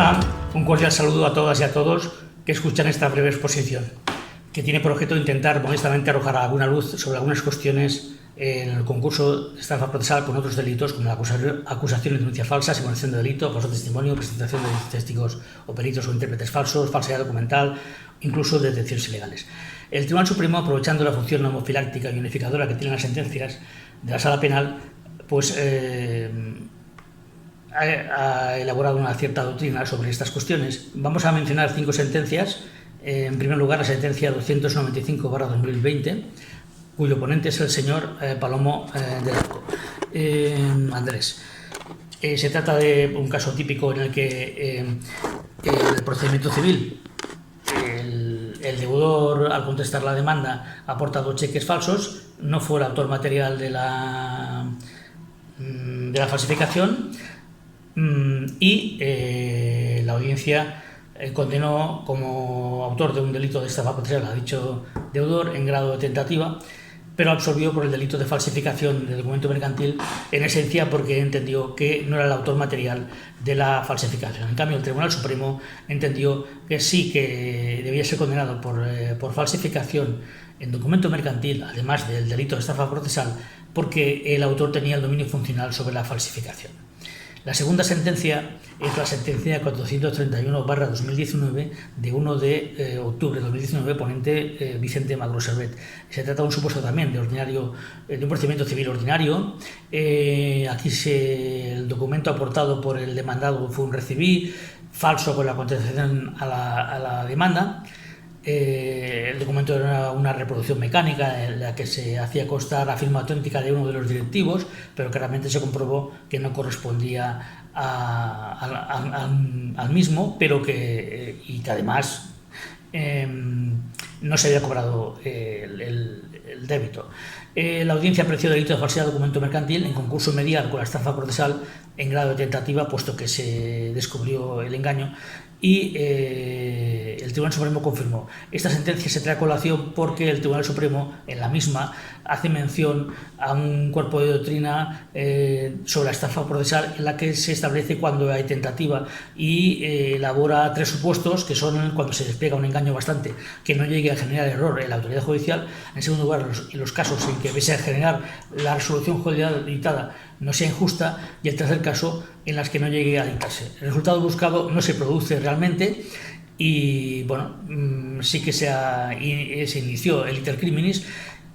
Hola, un cordial saludo a todas y a todos que escuchan esta breve exposición, que tiene por objeto intentar modestamente arrojar alguna luz sobre algunas cuestiones en el concurso de estafa procesal con otros delitos como la acusación y denuncia falsa, simulación de delito, falso testimonio, presentación de testigos o peritos o intérpretes falsos, falsedad documental, incluso detenciones ilegales. El Tribunal Supremo, aprovechando la función homofiláctica y unificadora que tienen las sentencias de la Sala Penal, pues ha elaborado una cierta doctrina sobre estas cuestiones. Vamos a mencionar 5 sentencias. En primer lugar, la sentencia 295/2020, cuyo ponente es el señor Palomo del Arco. Andrés. Se trata de un caso típico en el que el procedimiento civil, el deudor, al contestar la demanda, ha aportado cheques falsos, no fue el autor material de la falsificación, y la audiencia condenó como autor de un delito de estafa procesal a dicho deudor en grado de tentativa, pero absolvió por el delito de falsificación de documento mercantil, en esencia porque entendió que no era el autor material de la falsificación. En cambio, el Tribunal Supremo entendió que sí que debía ser condenado por falsificación en documento mercantil, además del delito de estafa procesal, porque el autor tenía el dominio funcional sobre la falsificación. La segunda sentencia es la sentencia 431/2019 de 1 de octubre de 2019, ponente Vicente Magro Servet. Se trata de un supuesto también de un procedimiento civil ordinario. Aquí el documento aportado por el demandado fue un recibí falso con la contestación a la demanda. El documento era una reproducción mecánica en la que se hacía constar la firma auténtica de uno de los directivos, pero claramente se comprobó que no correspondía al mismo, pero que además no se había cobrado el débito. La audiencia apreció delito de falsedad de documento mercantil en concurso medial con la estafa procesal en grado de tentativa, puesto que se descubrió el engaño, y el Tribunal Supremo confirmó. Esta sentencia se trae a colación porque el Tribunal Supremo en la misma hace mención a un cuerpo de doctrina sobre la estafa procesal en la que se establece cuando hay tentativa y elabora 3 supuestos, que son cuando se despliega un engaño bastante que no llegue a generar error en la autoridad judicial. En segundo lugar, en los casos en que pese a generar la resolución judicial dictada no sea injusta, y el tercer caso en las que no llegue a dictarse. El resultado buscado no se produce realmente y bueno, sí que se inició el iter criminis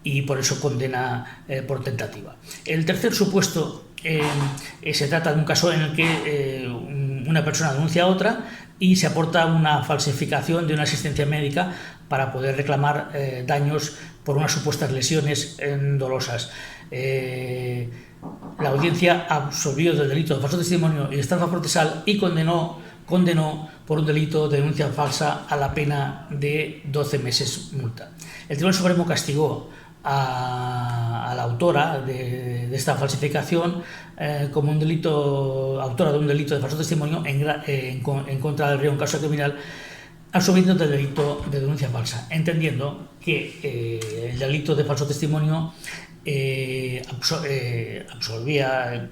y por eso condena por tentativa. El tercer supuesto se trata de un caso en el que una persona denuncia a otra y se aporta una falsificación de una asistencia médica para poder reclamar daños por unas supuestas lesiones dolosas. La audiencia absolvió del delito de falso testimonio y estafa procesal y condenó por un delito de denuncia falsa a la pena de 12 meses multa. El Tribunal Supremo castigó a la autora de esta falsificación como autora de un delito de falso testimonio en contra del reo en caso criminal, absolviendo del delito de denuncia falsa, entendiendo que el delito de falso testimonio absolvía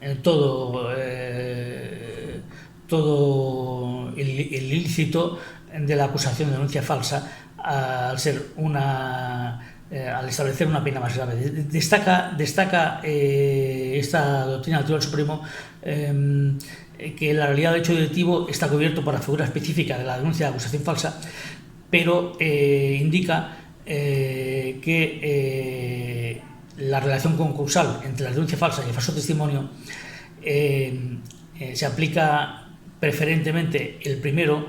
todo el ilícito de la acusación de denuncia falsa al establecer una pena más grave. Destaca esta doctrina del Tribunal Supremo que la realidad del hecho delictivo está cubierto por la figura específica de la denuncia de acusación falsa, pero indica que la relación concursal entre la denuncia falsa y el falso testimonio se aplica preferentemente el primero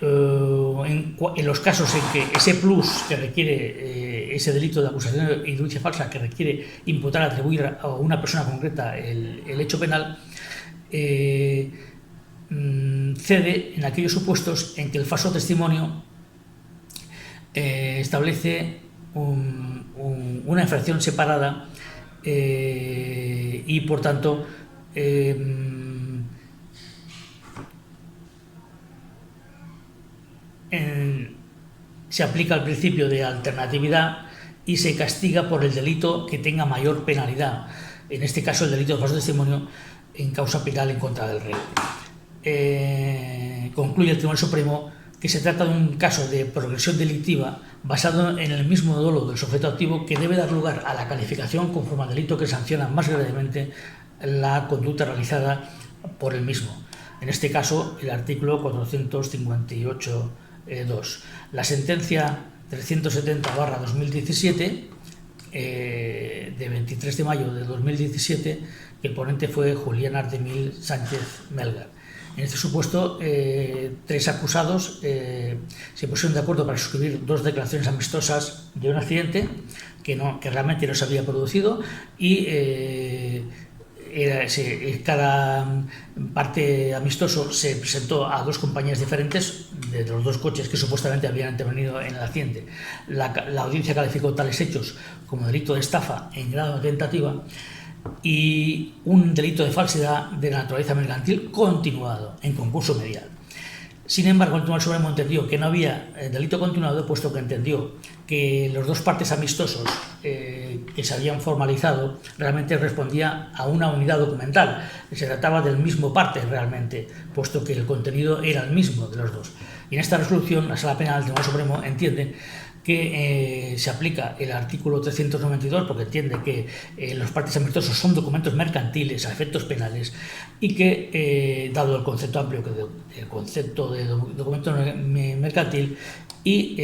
en los casos en que ese plus que requiere ese delito de acusación y denuncia falsa que requiere imputar, atribuir a una persona concreta el hecho penal, cede en aquellos supuestos en que el falso testimonio establece una infracción separada y por tanto se aplica el principio de alternatividad y se castiga por el delito que tenga mayor penalidad, en este caso el delito de falso testimonio en causa penal en contra del reo. concluye el Tribunal Supremo que se trata de un caso de progresión delictiva basado en el mismo dolo del sujeto activo que debe dar lugar a la calificación conforme al delito que sanciona más gravemente la conducta realizada por el mismo. En este caso, el artículo 458.2. La sentencia 370/2017, de 23 de mayo de 2017, que el ponente fue Julián Ardemil Sánchez Melgar. En este supuesto, 3 acusados se pusieron de acuerdo para suscribir 2 declaraciones amistosas de un accidente que realmente no se había producido y cada parte amistoso se presentó a 2 compañías diferentes de los 2 coches que supuestamente habían intervenido en el accidente. La audiencia calificó tales hechos como delito de estafa en grado de tentativa y un delito de falsedad de naturaleza mercantil continuado en concurso medial. Sin embargo, el Tribunal Supremo entendió que no había delito continuado, puesto que entendió que los 2 partes amistosos que se habían formalizado realmente respondía a una unidad documental. Se trataba del mismo parte realmente, puesto que el contenido era el mismo de los 2. Y en esta resolución, la Sala Penal del Tribunal Supremo entiende que se aplica el artículo 392 porque entiende que los partes amistosos son documentos mercantiles a efectos penales y que, dado el concepto amplio el concepto de documento mercantil, y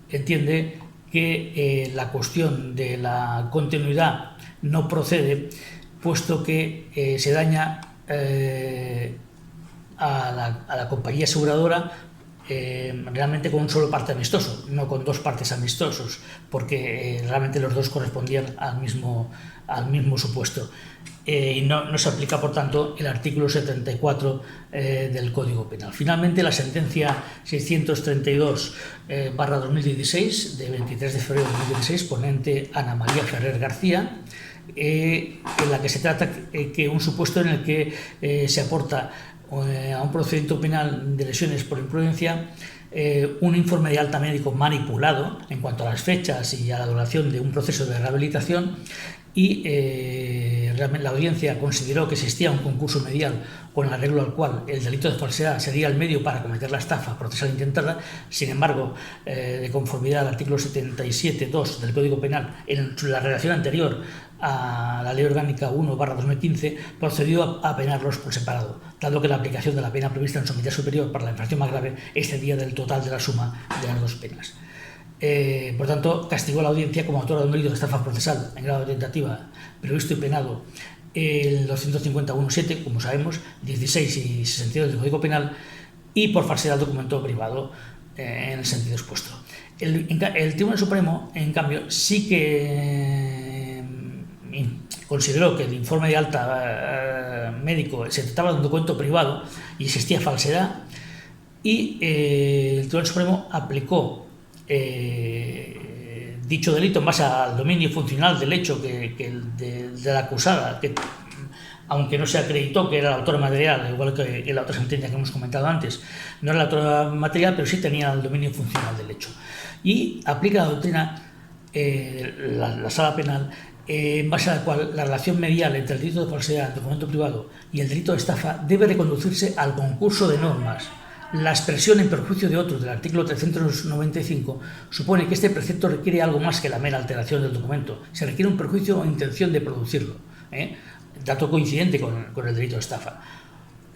entiende que la cuestión de la continuidad no procede, puesto que se daña a la compañía aseguradora realmente con un solo parte amistoso, no con 2 partes amistosos, porque realmente los 2 correspondían al mismo supuesto. Y no se aplica, por tanto, el artículo 74 del Código Penal. Finalmente, la sentencia 632/2016, de 23 de febrero de 2016, ponente Ana María Ferrer García, en la que se trata que un supuesto en el que se aporta a un procedimiento penal de lesiones por imprudencia un informe de alta médico manipulado en cuanto a las fechas y a la duración de un proceso de rehabilitación, y la audiencia consideró que existía un concurso medial con el arreglo al cual el delito de falsedad sería el medio para cometer la estafa procesal intentada. Sin embargo, de conformidad al artículo 77.2 del Código Penal, en la redacción anterior a la Ley Orgánica 1/2015, procedió a penarlos por separado, dado que la aplicación de la pena prevista en su medida superior para la infracción más grave excedía del total de la suma de las 2 penas. Por tanto, castigó a la audiencia como autora de un delito de estafa procesal en grado de tentativa previsto y penado el 251.7, como sabemos, 16 y 62 del Código Penal, y por falsedad del documento privado en el sentido expuesto. El Tribunal Supremo, en cambio, sí que consideró que el informe de alta médico se trataba de un documento privado y existía falsedad, y el Tribunal Supremo aplicó dicho delito en base al dominio funcional del hecho de la acusada, que aunque no se acreditó que era la autora material, igual que en la otra sentencia que hemos comentado antes, no era la autora material, pero sí tenía el dominio funcional del hecho. Y aplica la doctrina, la Sala Penal, en base a la cual la relación medial entre el delito de falsedad, el documento privado, y el delito de estafa debe reconducirse al concurso de normas. La expresión en perjuicio de otros del artículo 395 supone que este precepto requiere algo más que la mera alteración del documento. Se requiere un perjuicio o intención de producirlo, dato coincidente con el delito de estafa.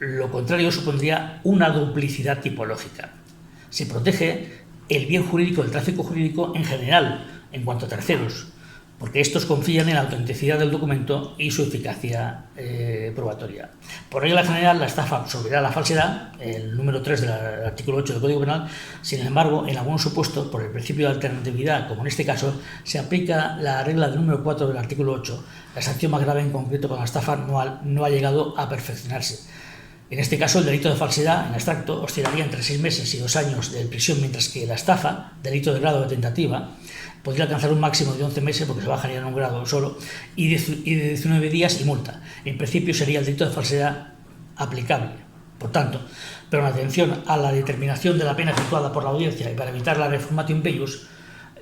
Lo contrario supondría una duplicidad tipológica. Se protege el bien jurídico, el tráfico jurídico en general, en cuanto a terceros, porque estos confían en la autenticidad del documento y su eficacia probatoria. Por regla general, la estafa absorberá la falsedad, el número 3 del artículo 8 del Código Penal. Sin embargo, en algunos supuestos, por el principio de alternatividad, como en este caso, se aplica la regla del número 4 del artículo 8. La sanción más grave en concreto con la estafa no ha llegado a perfeccionarse. En este caso, el delito de falsedad, en abstracto, oscilaría entre 6 meses y 2 años de prisión, mientras que la estafa, delito de grado de tentativa, podría alcanzar un máximo de 11 meses, porque se bajaría en un grado solo, y de 19 días y multa. En principio sería el delito de falsedad aplicable. Por tanto, pero en atención a la determinación de la pena efectuada por la audiencia y para evitar la reformatio impeius,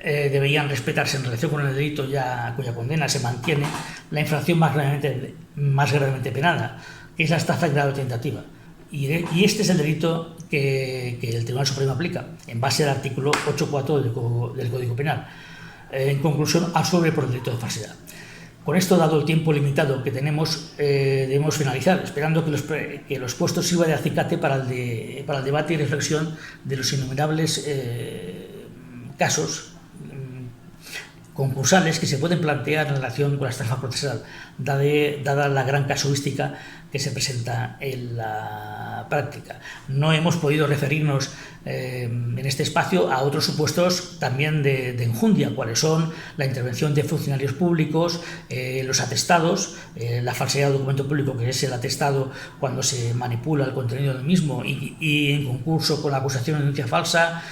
deberían respetarse en relación con el delito cuya condena se mantiene la infracción más gravemente penada, que es la estafa en grado de tentativa. Y este es el delito que el Tribunal Supremo aplica, en base al artículo 8.4 del Código Penal. En conclusión, absuelve por el delito de falsedad. Con esto, dado el tiempo limitado que tenemos, debemos finalizar, esperando que los puestos sirva de acicate para el debate y reflexión de los innumerables casos concursales que se pueden plantear en relación con la estafa procesal, dada la gran casuística que se presenta en la práctica. No hemos podido referirnos en este espacio a otros supuestos también de enjundia, cuáles son la intervención de funcionarios públicos, los atestados, la falsedad de documento público, que es el atestado cuando se manipula el contenido del mismo y en concurso con la acusación de denuncia falsa,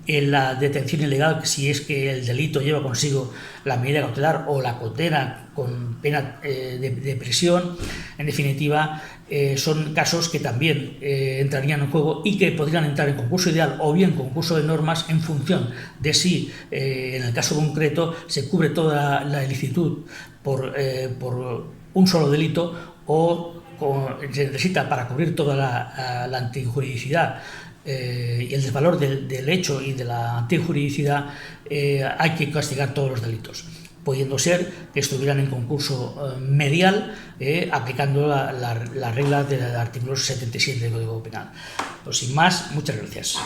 en la detención ilegal, si es que el delito lleva consigo la medida cautelar o la condena con pena de prisión. En definitiva, son casos que también entrarían en juego y que podrían entrar en concurso ideal o bien concurso de normas en función de si, en el caso concreto, se cubre toda la ilicitud por un solo delito o se necesita para cubrir toda la antijuridicidad y el desvalor del hecho y de la antijuridicidad. Hay que castigar todos los delitos, pudiendo ser que estuvieran en concurso medial, aplicando la regla del artículo 77 del Código Penal. Pues sin más, muchas gracias.